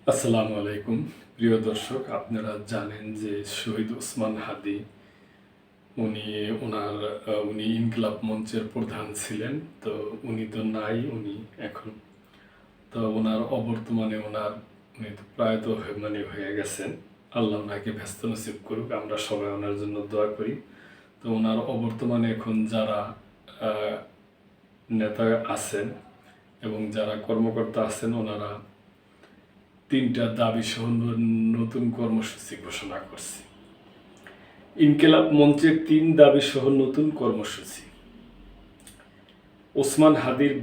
আসসালামু আলাইকুম প্রিয় দর্শক, আপনারা জানেন যে শহীদ ওসমান হাদি উনি ওনার উনি ইনকিলাব মঞ্চের প্রধান ছিলেন। তো উনি তো নাই, উনি এখন তো ওনার অবর্তমানে উনি তো প্রায়ত হয়ে গেছেন। আল্লাহ ওনাকে ব্যস্ত নসিব করুক, আমরা সবাই ওনার জন্য দোয়া করি। তো ওনার অবর্তমানে এখন যারা আহ, নেতা আছেন এবং যারা কর্মকর্তা আছেন, ওনারা 3টা দাবি সহ নতুন কর্মসূচি ঘোষণা করছে। ইনকিলাব মঞ্চের 3 দাবি সহ নতুন কর্মসূচি: ওসমান হাদির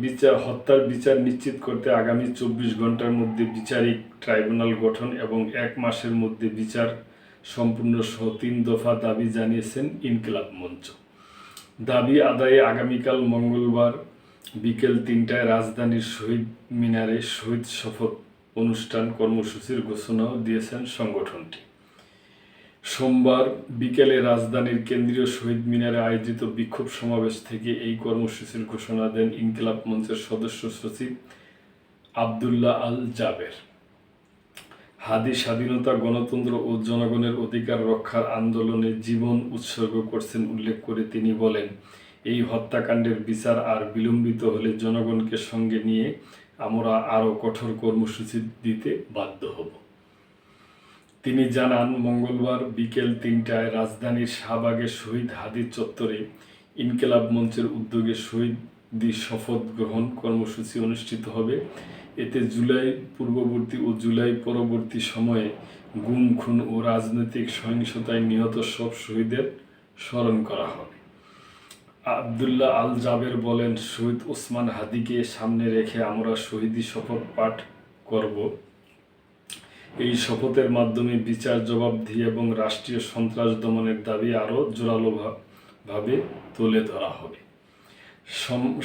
হত্যার বিচার নিশ্চিত করতে আগামী 24 ঘন্টার মধ্যে বিচারিক ট্রাইব্যুনাল গঠন এবং 1 মাসের মধ্যে বিচার সম্পূর্ণ সহ 3 দফা দাবি জানিয়েছেন ইনকিলাব মঞ্চ। দাবি আদায়ে আগামীকাল মঙ্গলবার বিকেল 3টায় রাজধানীর শহীদ মিনারে শহীদ শপথ অনুষ্ঠান কর্মসূচির ঘোষণাও দিয়েছেন সংগঠনটি। সোমবার বিকেলে রাজধানীর কেন্দ্রীয় শহীদ মিনারে আয়োজিত বিক্ষোভ সমাবেশ থেকে এই কর্মসূচির ঘোষণা দেন ইনকিলাব মঞ্চের সদস্য সচিব আব্দুল্লাহ আল জাবের। হাদি স্বাধীনতা, গণতন্ত্র ও জনগণের অধিকার রক্ষার আন্দোলনে জীবন উৎসর্গ করছেন উল্লেখ করে তিনি বলেন, এই হত্যাকাণ্ডের বিচার আর বিলম্বিত হলে জনগণকে সঙ্গে নিয়ে আমরা আরও কঠোর কর্মসূচি দিতে বাধ্য হব। তিনি জানান, মঙ্গলবার বিকেল 3টায় রাজধানীর শাহবাগের শহীদ হাদি চত্বরে ইনকিলাব মঞ্চের উদ্যোগে শহীদি শপথ গ্রহণ কর্মসূচি অনুষ্ঠিত হবে। এতে জুলাই পূর্ববর্তী ও জুলাই পরবর্তী সময়ে গুম, খুন ও রাজনৈতিক সহিংসতায় নিহত সব শহীদের স্মরণ করা হবে। আব্দুল্লাহ আল জাবের বলেন, শহীদ ওসমান হাদিকে সামনে রেখে আমরা শহীদি শপথ পাঠ করব। এই শপথের মাধ্যমে বিচার, জবাবদিহি এবং রাষ্ট্রীয় সন্ত্রাস দমনের দাবি আরও জোরালোভাবে তুলে ধরা হবে।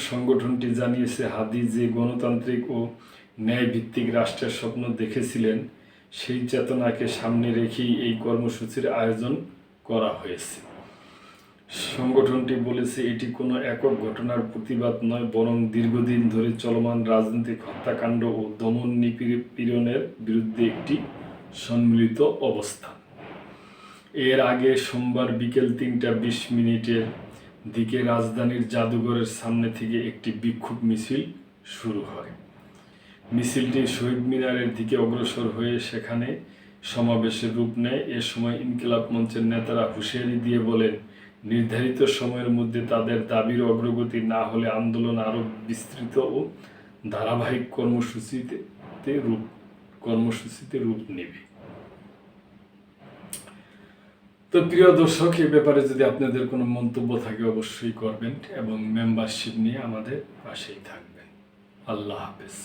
সংগঠনটি জানিয়েছে, হাদি যে গণতান্ত্রিক ও ন্যায়ভিত্তিক রাষ্ট্রের স্বপ্ন দেখেছিলেন, সেই চেতনাকে সামনে রেখেই এই কর্মসূচির আয়োজন করা হয়েছে। সংগঠনটি বলেছে, এটি কোনো একক ঘটনার প্রতিবাদ নয়, বরং দীর্ঘদিন ধরে চলমান রাজনৈতিক হত্যাকাণ্ড ও দমন নিপীড়নের বিরুদ্ধে একটি সম্মিলিত অবস্থান। এর আগে সোমবার বিকেল 3টা 20 মিনিটের দিকে রাজধানীর জাদুঘরের সামনে থেকে একটি বিক্ষোভ মিছিল শুরু হয়। মিছিলটি শহীদ মিনারের দিকে অগ্রসর হয়ে সেখানে সমাবেশের রূপ নেয়। এ সময় ইনকিলাব মঞ্চের নেতারা হুঁশিয়ারি দিয়ে বলেন, নির্ধারিত সময়ের মধ্যে তাদের দাবির অগ্রগতি না হলে আন্দোলন আরও বিস্তৃত ও ধারাবাহিক কর্মসূচিতে রূপ নেবে। তো প্রিয় দর্শক, এ ব্যাপারে যদি আপনাদের কোনো মন্তব্য থাকে অবশ্যই করবেন এবং মেম্বারশিপ নিয়ে আমাদের পাশেই থাকবেন। আল্লাহ হাফেজ।